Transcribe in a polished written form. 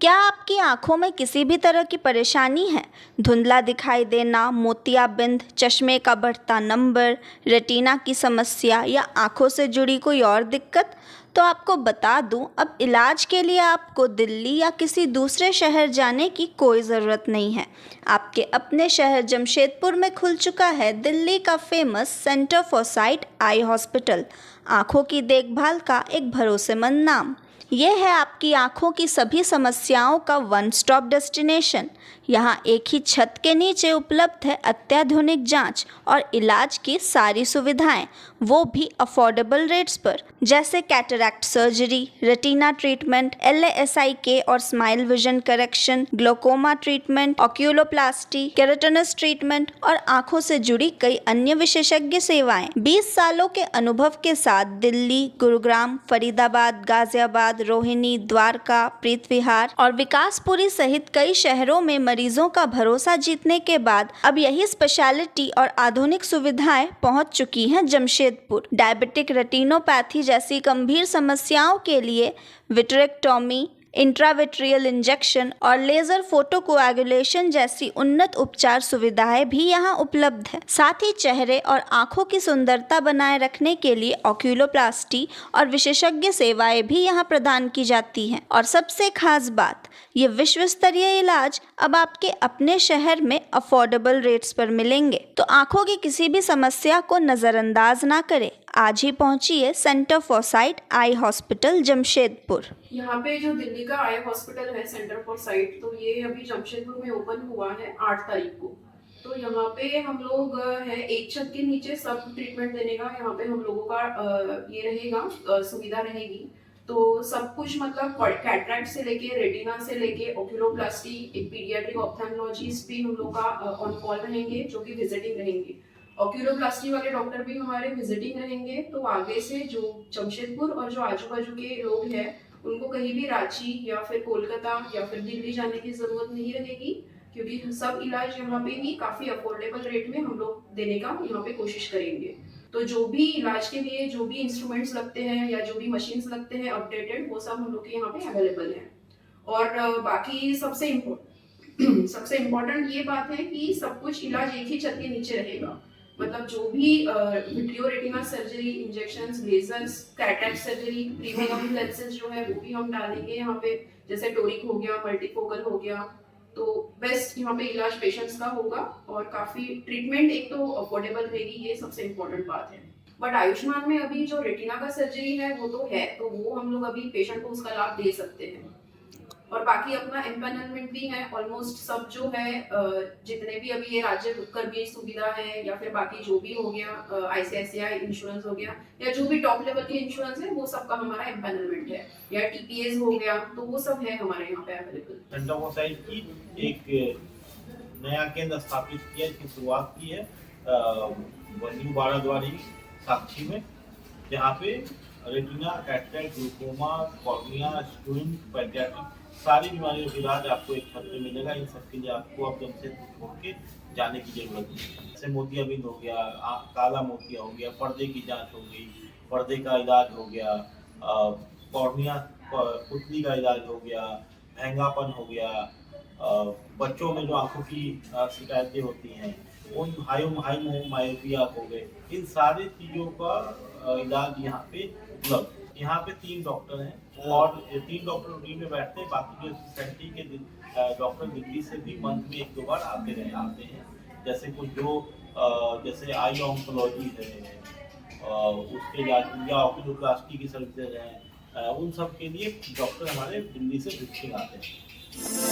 क्या आपकी आंखों में किसी भी तरह की परेशानी है? धुंधला दिखाई देना, मोतियाबिंद, चश्मे का बढ़ता नंबर, रेटिना की समस्या या आंखों से जुड़ी कोई और दिक्कत? तो आपको बता दूं, अब इलाज के लिए आपको दिल्ली या किसी दूसरे शहर जाने की कोई ज़रूरत नहीं है। आपके अपने शहर जमशेदपुर में खुल चुका है दिल्ली का famous centre for sight eye hospital, आंखों की देखभाल का एक भरोसेमंद नाम। यह है आपकी आंखों की सभी समस्याओं का वन स्टॉप डेस्टिनेशन। यहाँ एक ही छत के नीचे उपलब्ध है अत्याधुनिक जांच और इलाज की सारी सुविधाएं, वो भी अफोर्डेबल रेट्स पर, जैसे cataract surgery, retina treatment, LASIK और smile vision correction, glaucoma treatment, oculoplasty, keratoconus treatment और आंखों से जुड़ी कई अन्य विशेषज्ञ सेवाएं। 20 सालों के अनुभव के साथ दिल्ली, गुरुग्राम, फरीदाबाद, गाजियाबाद, रोहिणी, द्वारका, प्रीतविहार और विकासपुरी सहित कई शहरों में मरीजों का भरोसा जीतने के बाद अब यही स्पेशलिटी और आधुनिक सुविधाएं पहुंच चुकी हैं जमशेदपुर। डायबिटिक रेटिनोपैथी जैसी गंभीर समस्याओं के लिए विट्रेक्टोमी, इंट्राविट्रियल इंजेक्शन और लेजर फोटोकोएगुलेशन जैसी उन्नत उपचार सुविधाएं भी यहां उपलब्ध है। साथ ही चेहरे और आंखों की सुंदरता बनाए रखने के लिए ऑक्यूलोप्लास्टी और विशेषज्ञ सेवाएं भी यहां प्रदान की जाती हैं। और सबसे खास बात, ये विश्व स्तरीय इलाज अब आपके अपने शहर में अफोर्डेबल रेट्स पर मिलेंगे। तो आंखों की किसी भी समस्या को नजरअंदाज ना करें, आज ही पहुंचिए centre for sight eye hospital Jamshedpur. यहाँ पे जो दिल्ली का आई हॉस्पिटल है सेंटर फॉर साइट, तो ये अभी जमशेदपुर में ओपन हुआ है 8 तारीख को। तो यहाँ पे हम लोग है एक छत के नीचे सब ट्रीटमेंट देने का यहाँ पे हम लोगों का ये रहेगा, सुविधा रहेगी। तो सब कुछ मतलब कैटरैक्ट से लेके रेटिना से लेके ऑक्यूलोप्लास्टी, एक पीडियाट्रिक ऑप्थेल्मोलॉजिस्ट भी हम लोग का ऑन कॉल रहेंगे जो कि विजिटिंग रहेंगे। ऑक्यूलोप्लास्टी वाले डॉक्टर भी हमारे विजिटिंग रहेंगे। तो आगे से जो जमशेदपुर और जो आजू बाजू के लोग हैं उनको कहीं भी रांची या फिर कोलकाता या फिर दिल्ली जाने की जरूरत नहीं रहेगी, क्योंकि सब इलाज यहाँ पे भी काफी अफोर्डेबल रेट में हम लोग देने का यहाँ पे कोशिश करेंगे। तो जो भी इलाज के लिए जो भी इंस्ट्रूमेंट्स लगते हैं या जो भी मशीन्स लगते हैं अपडेटेड, वो सब हम लोग के यहाँ पे अवेलेबल है। और बाकी सबसे इम्पोर्टेंट ये बात है कि सब कुछ इलाज एक ही छत के नीचे रहेगा। मतलब जो भी vitreo retina surgery, injections, lasers, cataract surgery, premium lenses जो है वो भी हम डालेंगे यहाँ पे, जैसे टोरिक हो गया, मल्टीफोकल हो गया। तो बेस्ट यहाँ पे इलाज पेशेंट्स का होगा और काफी ट्रीटमेंट एक तो अफोर्डेबल रहेगी, ये सबसे इम्पोर्टेंट बात है। बट आयुष्मान में अभी जो रेटिना का सर्जरी है वो तो है, तो वो हम लोग अभी पेशेंट को उसका लाभ दे सकते हैं। और बाकी अपना एम्पैनलमेंट भी है ऑलमोस्ट सब जो है, जितने भी अभी ये राज्य कर भी सुविधा है या फिर बाकी जो भी हो गया, ICICI इंश्योरेंस हो गया या जो भी टॉप लेवल के इंश्योरेंस है, वो सबका हमारा एम्पैनलमेंट है, या TPS हो गया, तो वो सब है हमारे यहाँ पे अवेलेबल। सेंटर फॉर साइट की एक नया केंद्र स्थापित किया, इसकी शुरुआत की है न्यू बाराद्वारी साक्षी में, जहाँ पे रेटिना, कैटरैक्ट, ग्लूकोमा, कॉर्निया, स्क्वीन, पैडियाट्रिक सारी बीमारियों का इलाज आपको एक छत में मिलेगा। इन सब के लिए आपको अब जमशेदपुर छोड़ के जाने की जरूरत नहीं। जैसे मोतियाबिंद हो गया, काला मोतिया हो गया, पर्दे की जांच हो गई, पर्दे का इलाज हो गया, कॉर्निया पुतली का इलाज हो गया, महंगापन हो गया, बच्चों में जो आंखों की शिकायतें होती हैं, उन हाई मायोपिया हो गए, इन सारी चीज़ों का इलाज यहाँ पे उपलब्ध। यहाँ पे 3 डॉक्टर हैं और 3 डॉक्टर टीम में बैठते हैं। बाकी जो स्पेशलिटी के डॉक्टर दिल्ली से भी मंथ में 1-2 बार आते हैं। जैसे कुछ जो जैसे आई ऑन्कोलॉजी है, उसके या ऑक्यूलोप्लास्टी की सर्विसेज हैं, उन सब के लिए डॉक्टर हमारे दिल्ली से विजिटिंग आते हैं।